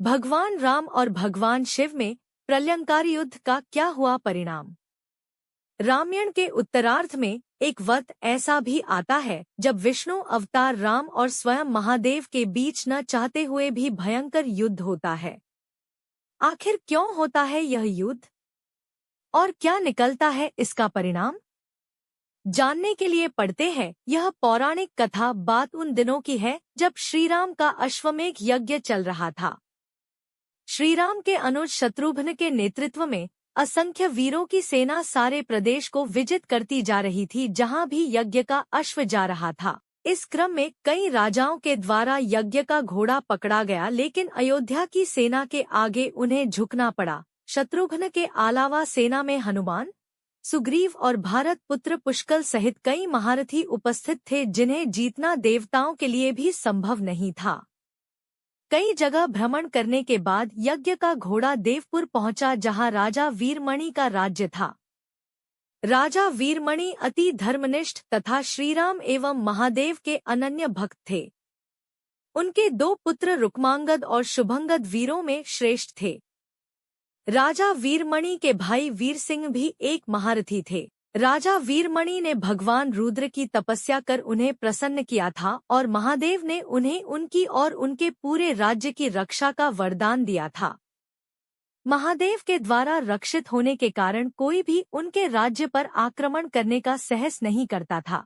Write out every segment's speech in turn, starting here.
भगवान राम और भगवान शिव में प्रलयंकारी युद्ध का क्या हुआ परिणाम। रामायण के उत्तरार्ध में एक वक्त ऐसा भी आता है जब विष्णु अवतार राम और स्वयं महादेव के बीच न चाहते हुए भी भयंकर युद्ध होता है। आखिर क्यों होता है यह युद्ध और क्या निकलता है इसका परिणाम? जानने के लिए पढ़ते हैं। यह पौराणिक कथा बात उन दिनों की है जब श्रीराम का अश्वमेध यज्ञ चल रहा था। श्रीराम के अनुज शत्रुघ्न के नेतृत्व में असंख्य वीरों की सेना सारे प्रदेश को विजित करती जा रही थी, जहां भी यज्ञ का अश्व जा रहा था। इस क्रम में कई राजाओं के द्वारा यज्ञ का घोड़ा पकड़ा गया, लेकिन अयोध्या की सेना के आगे उन्हें झुकना पड़ा। शत्रुघ्न के अलावा सेना में हनुमान, सुग्रीव और भारत पुत्र पुष्कल सहित कई महारथी उपस्थित थे, जिन्हें जीतना देवताओं के लिए भी संभव नहीं था। कई जगह भ्रमण करने के बाद यज्ञ का घोड़ा देवपुर पहुंचा, जहां राजा वीरमणि का राज्य था। राजा वीरमणि अति धर्मनिष्ठ तथा श्रीराम एवं महादेव के अनन्य भक्त थे। उनके दो पुत्र रुक्मांगद और शुभंगद वीरों में श्रेष्ठ थे। राजा वीरमणि के भाई वीर सिंह भी एक महारथी थे। राजा वीरमणि ने भगवान रुद्र की तपस्या कर उन्हें प्रसन्न किया था और महादेव ने उन्हें उनकी और उनके पूरे राज्य की रक्षा का वरदान दिया था। महादेव के द्वारा रक्षित होने के कारण कोई भी उनके राज्य पर आक्रमण करने का साहस नहीं करता था।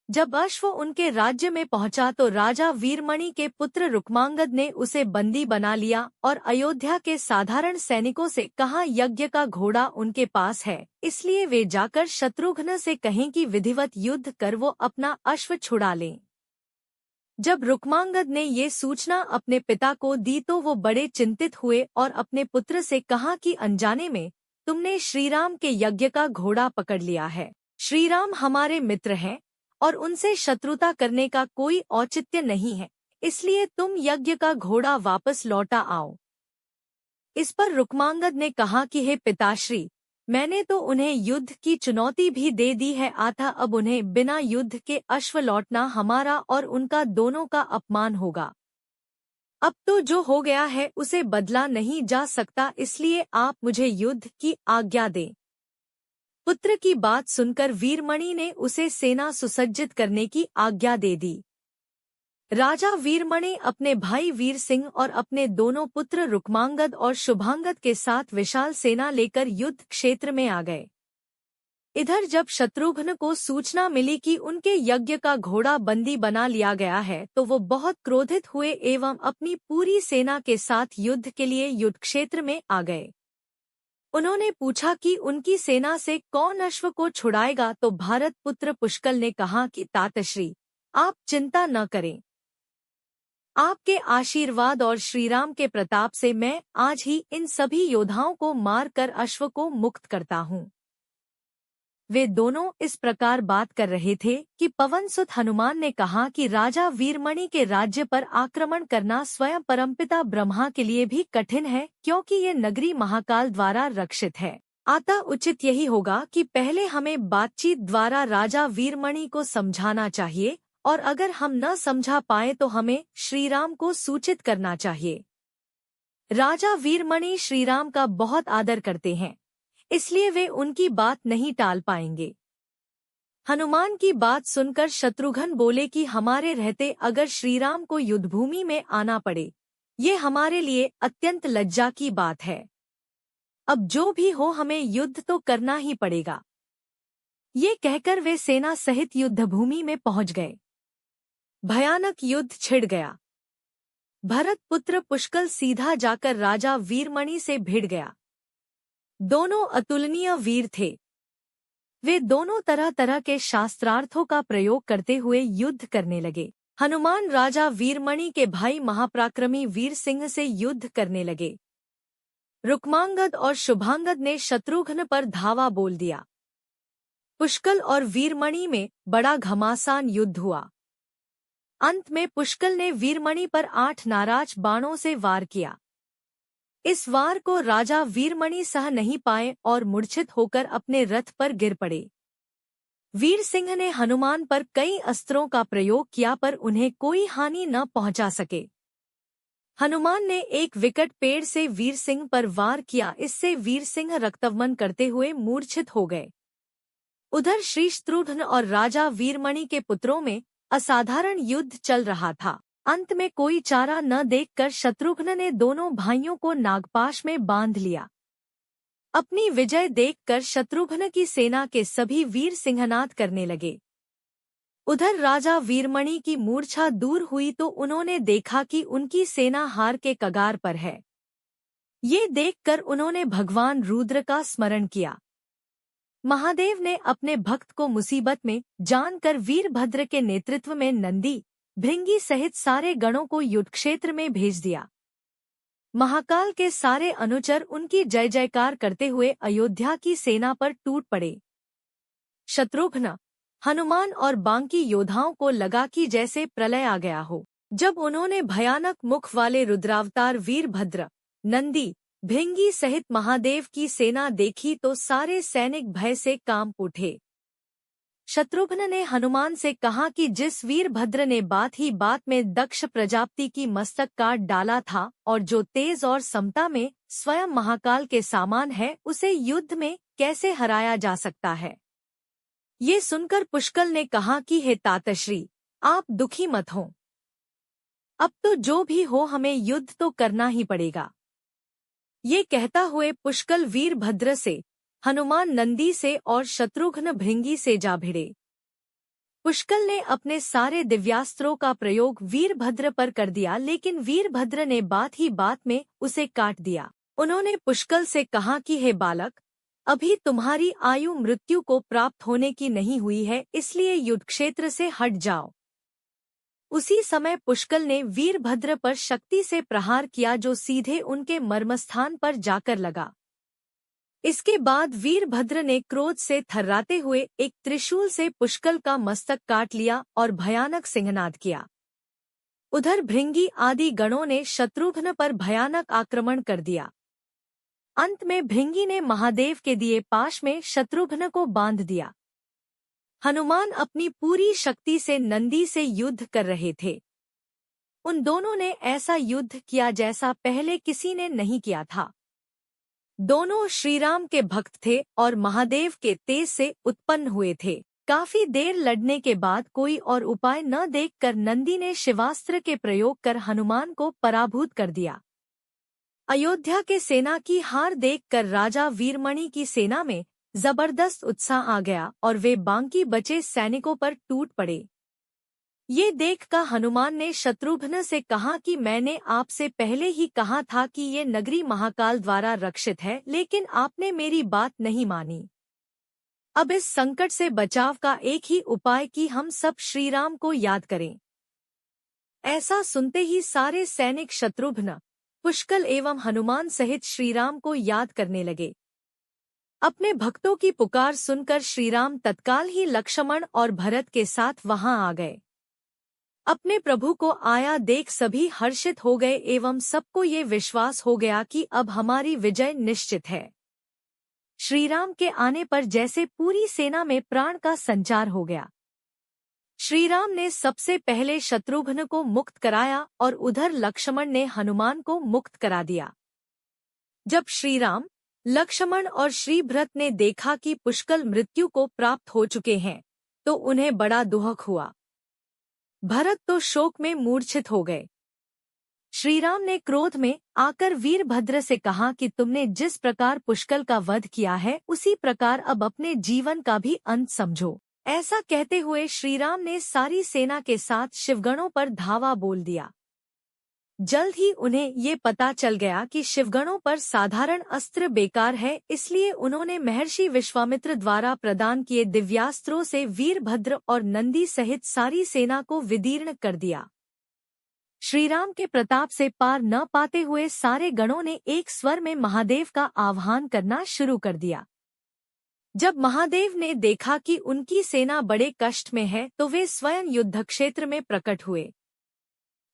जब अश्व उनके राज्य में पहुंचा तो राजा वीरमणि के पुत्र रुक्मांगद ने उसे बंदी बना लिया और अयोध्या के साधारण सैनिकों से कहा, यज्ञ का घोड़ा उनके पास है, इसलिए वे जाकर शत्रुघ्न से कहें कि विधिवत युद्ध कर वो अपना अश्व छुड़ा लें। जब रुक्मांगद ने ये सूचना अपने पिता को दी तो वो बड़े चिंतित हुए और अपने पुत्र से कहा कि अनजाने में तुमने श्रीराम के यज्ञ का घोड़ा पकड़ लिया है। श्रीराम हमारे मित्र हैं और उनसे शत्रुता करने का कोई औचित्य नहीं है, इसलिए तुम यज्ञ का घोड़ा वापस लौटा आओ। इस पर रुक्मांगद ने कहा कि हे पिताश्री, मैंने तो उन्हें युद्ध की चुनौती भी दे दी है, अतः अब उन्हें बिना युद्ध के अश्व लौटना हमारा और उनका दोनों का अपमान होगा। अब तो जो हो गया है उसे बदला नहीं जा सकता, इसलिए आप मुझे युद्ध की आज्ञा दें। पुत्र की बात सुनकर वीरमणि ने उसे सेना सुसज्जित करने की आज्ञा दे दी। राजा वीरमणि अपने भाई वीर सिंह और अपने दोनों पुत्र रुक्मांगद और शुभांगद के साथ विशाल सेना लेकर युद्ध क्षेत्र में आ गए। इधर जब शत्रुघ्न को सूचना मिली कि उनके यज्ञ का घोड़ा बंदी बना लिया गया है तो वो बहुत क्रोधित हुए एवं अपनी पूरी सेना के साथ युद्ध के लिए युद्ध क्षेत्र में आ गए। उन्होंने पूछा कि उनकी सेना से कौन अश्व को छुड़ाएगा, तो भारत पुत्र पुष्कल ने कहा कि तातश्री, आप चिंता न करें। आपके आशीर्वाद और श्रीराम के प्रताप से मैं आज ही इन सभी योद्धाओं को मारकर अश्व को मुक्त करता हूँ। वे दोनों इस प्रकार बात कर रहे थे कि पवनसुत हनुमान ने कहा कि राजा वीरमणि के राज्य पर आक्रमण करना स्वयं परमपिता ब्रह्मा के लिए भी कठिन है, क्योंकि ये नगरी महाकाल द्वारा रक्षित है। अतः उचित यही होगा कि पहले हमें बातचीत द्वारा राजा वीरमणि को समझाना चाहिए, और अगर हम न समझा पाए तो हमें श्रीराम को सूचित करना चाहिए। राजा वीरमणि श्रीराम का बहुत आदर करते हैं, इसलिए वे उनकी बात नहीं टाल पाएंगे। हनुमान की बात सुनकर शत्रुघ्न बोले कि हमारे रहते अगर श्रीराम को युद्धभूमि में आना पड़े, ये हमारे लिए अत्यंत लज्जा की बात है। अब जो भी हो हमें युद्ध तो करना ही पड़ेगा। ये कहकर वे सेना सहित युद्धभूमि में पहुंच गए। भयानक युद्ध छिड़ गया। भरत पुत्र पुष्कल सीधा जाकर राजा वीरमणि से भिड़ गया। दोनों अतुलनीय वीर थे। वे दोनों तरह तरह के शास्त्रार्थों का प्रयोग करते हुए युद्ध करने लगे। हनुमान राजा वीरमणि के भाई महापराक्रमी वीर सिंह से युद्ध करने लगे। रुक्मांगद और शुभांगद ने शत्रुघ्न पर धावा बोल दिया। पुष्कल और वीरमणि में बड़ा घमासान युद्ध हुआ। अंत में पुष्कल ने वीरमणि पर 8 नाराज बाणों से वार किया। इस वार को राजा वीरमणि सह नहीं पाए और मूर्छित होकर अपने रथ पर गिर पड़े। वीर सिंह ने हनुमान पर कई अस्त्रों का प्रयोग किया पर उन्हें कोई हानि न पहुंचा सके। हनुमान ने एक विकट पेड़ से वीर सिंह पर वार किया, इससे वीर सिंह रक्तवमन करते हुए मूर्छित हो गए। उधर श्री शत्रुघ्न और राजा वीरमणि के पुत्रों में असाधारण युद्ध चल रहा था। अंत में कोई चारा न देखकर शत्रुघ्न ने दोनों भाइयों को नागपाश में बांध लिया। अपनी विजय देखकर शत्रुघ्न की सेना के सभी वीर सिंहनाद करने लगे। उधर राजा वीरमणि की मूर्छा दूर हुई तो उन्होंने देखा कि उनकी सेना हार के कगार पर है। ये देखकर उन्होंने भगवान रुद्र का स्मरण किया। महादेव ने अपने भक्त को मुसीबत में जानकर वीरभद्र के नेतृत्व में नंदी, भृंगी सहित सारे गणों को युद्धक्षेत्र में भेज दिया। महाकाल के सारे अनुचर उनकी जय जयकार करते हुए अयोध्या की सेना पर टूट पड़े। शत्रुघ्न, हनुमान और बाकी योद्धाओं को लगा कि जैसे प्रलय आ गया हो। जब उन्होंने भयानक मुख वाले रुद्रावतार वीरभद्र, नंदी, भृंगी सहित महादेव की सेना देखी तो सारे सैनिक भय से कांप उठे। शत्रुघ्न ने हनुमान से कहा कि जिस वीरभद्र ने बात ही बात में दक्ष प्रजापति की मस्तक काट डाला था और जो तेज और समता में स्वयं महाकाल के समान है, उसे युद्ध में कैसे हराया जा सकता है। ये सुनकर पुष्कल ने कहा कि हे तातश्री, आप दुखी मत हो। अब तो जो भी हो हमें युद्ध तो करना ही पड़ेगा। ये कहता हुए पुष्कल वीरभद्र से, हनुमान नंदी से और शत्रुघ्न भृंगी से जा भिड़े। पुष्कल ने अपने सारे दिव्यास्त्रों का प्रयोग वीरभद्र पर कर दिया, लेकिन वीरभद्र ने बात ही बात में उसे काट दिया। उन्होंने पुष्कल से कहा कि हे बालक, अभी तुम्हारी आयु मृत्यु को प्राप्त होने की नहीं हुई है, इसलिए युद्धक्षेत्र से हट जाओ। उसी समय पुष्कल ने वीरभद्र पर शक्ति से प्रहार किया जो सीधे उनके मर्मस्थान पर जाकर लगा। इसके बाद वीरभद्र ने क्रोध से थर्राते हुए एक त्रिशूल से पुष्कल का मस्तक काट लिया और भयानक सिंहनाद किया। उधर भृंगी आदि गणों ने शत्रुघ्न पर भयानक आक्रमण कर दिया। अंत में भृंगी ने महादेव के दिए पाश में शत्रुघ्न को बांध दिया। हनुमान अपनी पूरी शक्ति से नंदी से युद्ध कर रहे थे। उन दोनों ने ऐसा युद्ध किया जैसा पहले किसी ने नहीं किया था। दोनों श्रीराम के भक्त थे और महादेव के तेज से उत्पन्न हुए थे। काफी देर लड़ने के बाद कोई और उपाय न देखकर नंदी ने शिवास्त्र के प्रयोग कर हनुमान को पराभूत कर दिया। अयोध्या के सेना की हार देखकर राजा वीरमणि की सेना में जबरदस्त उत्साह आ गया और वे बाकी बचे सैनिकों पर टूट पड़े। ये देखकर हनुमान ने शत्रुघ्न से कहा कि मैंने आपसे पहले ही कहा था कि ये नगरी महाकाल द्वारा रक्षित है, लेकिन आपने मेरी बात नहीं मानी। अब इस संकट से बचाव का एक ही उपाय कि हम सब श्रीराम को याद करें। ऐसा सुनते ही सारे सैनिक शत्रुघ्न, पुष्कल एवं हनुमान सहित श्रीराम को याद करने लगे। अपने भक्तों की पुकार सुनकर श्रीराम तत्काल ही लक्ष्मण और भरत के साथ वहां आ गए। अपने प्रभु को आया देख सभी हर्षित हो गए एवं सबको ये विश्वास हो गया कि अब हमारी विजय निश्चित है। श्रीराम के आने पर जैसे पूरी सेना में प्राण का संचार हो गया। श्रीराम ने सबसे पहले शत्रुघ्न को मुक्त कराया और उधर लक्ष्मण ने हनुमान को मुक्त करा दिया। जब श्रीराम, लक्ष्मण और श्री भरत ने देखा कि पुष्कल मृत्यु को प्राप्त हो चुके हैं, तो उन्हें बड़ा दुख हुआ। भरत तो शोक में मूर्छित हो गए। श्रीराम ने क्रोध में आकर वीरभद्र से कहा कि तुमने जिस प्रकार पुष्कल का वध किया है, उसी प्रकार अब अपने जीवन का भी अंत समझो। ऐसा कहते हुए श्रीराम ने सारी सेना के साथ शिवगणों पर धावा बोल दिया। जल्द ही उन्हें ये पता चल गया कि शिवगणों पर साधारण अस्त्र बेकार है, इसलिए उन्होंने महर्षि विश्वामित्र द्वारा प्रदान किए दिव्यास्त्रों से वीरभद्र और नंदी सहित सारी सेना को विदीर्ण कर दिया। श्रीराम के प्रताप से पार न पाते हुए सारे गणों ने एक स्वर में महादेव का आह्वान करना शुरू कर दिया। जब महादेव ने देखा कि उनकी सेना बड़े कष्ट में है, तो वे स्वयं युद्धक्षेत्र में प्रकट हुए।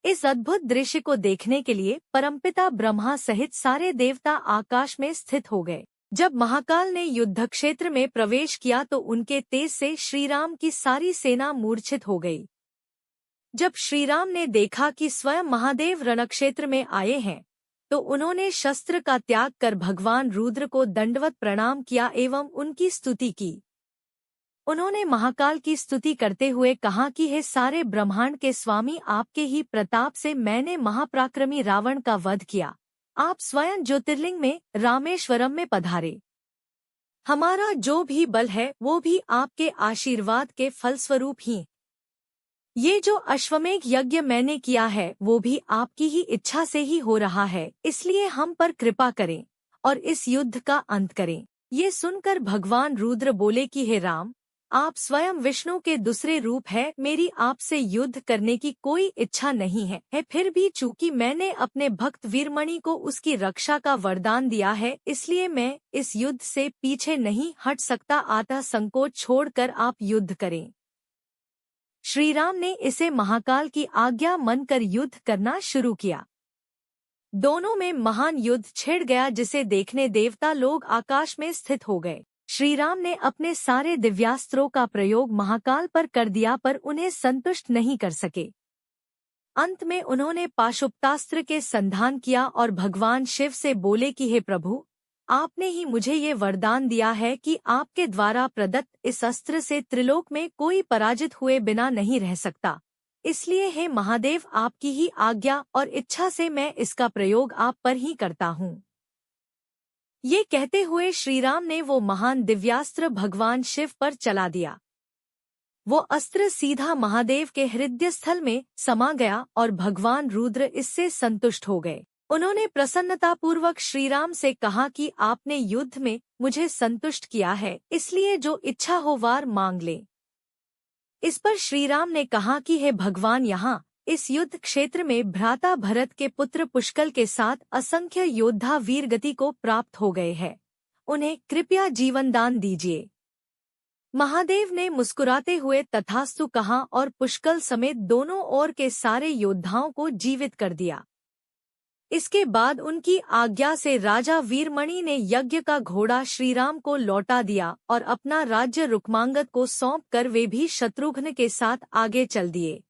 इस अद्भुत दृश्य को देखने के लिए परमपिता ब्रह्मा सहित सारे देवता आकाश में स्थित हो गए। जब महाकाल ने युद्धक्षेत्र में प्रवेश किया तो उनके तेज से श्रीराम की सारी सेना मूर्छित हो गई। जब श्रीराम ने देखा कि स्वयं महादेव रणक्षेत्र में आए हैं, तो उन्होंने शस्त्र का त्याग कर भगवान रुद्र को दंडवत प्रणाम किया एवं उनकी स्तुति की। उन्होंने महाकाल की स्तुति करते हुए कहा कि हे सारे ब्रह्मांड के स्वामी, आपके ही प्रताप से मैंने महापराक्रमी रावण का वध किया। आप स्वयं ज्योतिर्लिंग में रामेश्वरम में पधारे। हमारा जो भी बल है वो भी आपके आशीर्वाद के फलस्वरूप ही। ये जो अश्वमेघ यज्ञ मैंने किया है वो भी आपकी ही इच्छा से ही हो रहा है, इसलिए हम पर कृपा करें और इस युद्ध का अंत करें। ये सुनकर भगवान रुद्र बोले कि हे राम, आप स्वयं विष्णु के दूसरे रूप है, मेरी आपसे युद्ध करने की कोई इच्छा नहीं है। फिर भी चूंकि मैंने अपने भक्त वीरमणि को उसकी रक्षा का वरदान दिया है, इसलिए मैं इस युद्ध से पीछे नहीं हट सकता, अतः संकोच छोड़कर आप युद्ध करें। श्रीराम ने इसे महाकाल की आज्ञा मानकर युद्ध करना शुरू किया। दोनों में महान युद्ध छिड़ गया, जिसे देखने देवता लोग आकाश में स्थित हो गए। श्रीराम ने अपने सारे दिव्यास्त्रों का प्रयोग महाकाल पर कर दिया, पर उन्हें संतुष्ट नहीं कर सके। अंत में उन्होंने पाशुपतास्त्र के संधान किया और भगवान शिव से बोले कि हे प्रभु, आपने ही मुझे ये वरदान दिया है कि आपके द्वारा प्रदत्त इस अस्त्र से त्रिलोक में कोई पराजित हुए बिना नहीं रह सकता। इसलिए हे महादेव, आपकी ही आज्ञा और इच्छा से मैं इसका प्रयोग आप पर ही करता हूँ। ये कहते हुए श्रीराम ने वो महान दिव्यास्त्र भगवान शिव पर चला दिया। वो अस्त्र सीधा महादेव के हृदय स्थल में समा गया और भगवान रुद्र इससे संतुष्ट हो गए। उन्होंने प्रसन्नतापूर्वक श्रीराम से कहा कि आपने युद्ध में मुझे संतुष्ट किया है, इसलिए जो इच्छा हो वार मांग ले। इस पर श्रीराम ने कहा कि हे भगवान, यहाँ इस युद्ध क्षेत्र में भ्राता भरत के पुत्र पुष्कल के साथ असंख्य योद्धा वीरगति को प्राप्त हो गए हैं, उन्हें कृपया जीवन दान दीजिए। महादेव ने मुस्कुराते हुए तथास्तु कहा और पुष्कल समेत दोनों ओर के सारे योद्धाओं को जीवित कर दिया। इसके बाद उनकी आज्ञा से राजा वीरमणि ने यज्ञ का घोड़ा श्रीराम को लौटा दिया और अपना राज्य रुक्मांगद को सौंप कर वे भी शत्रुघ्न के साथ आगे चल दिए।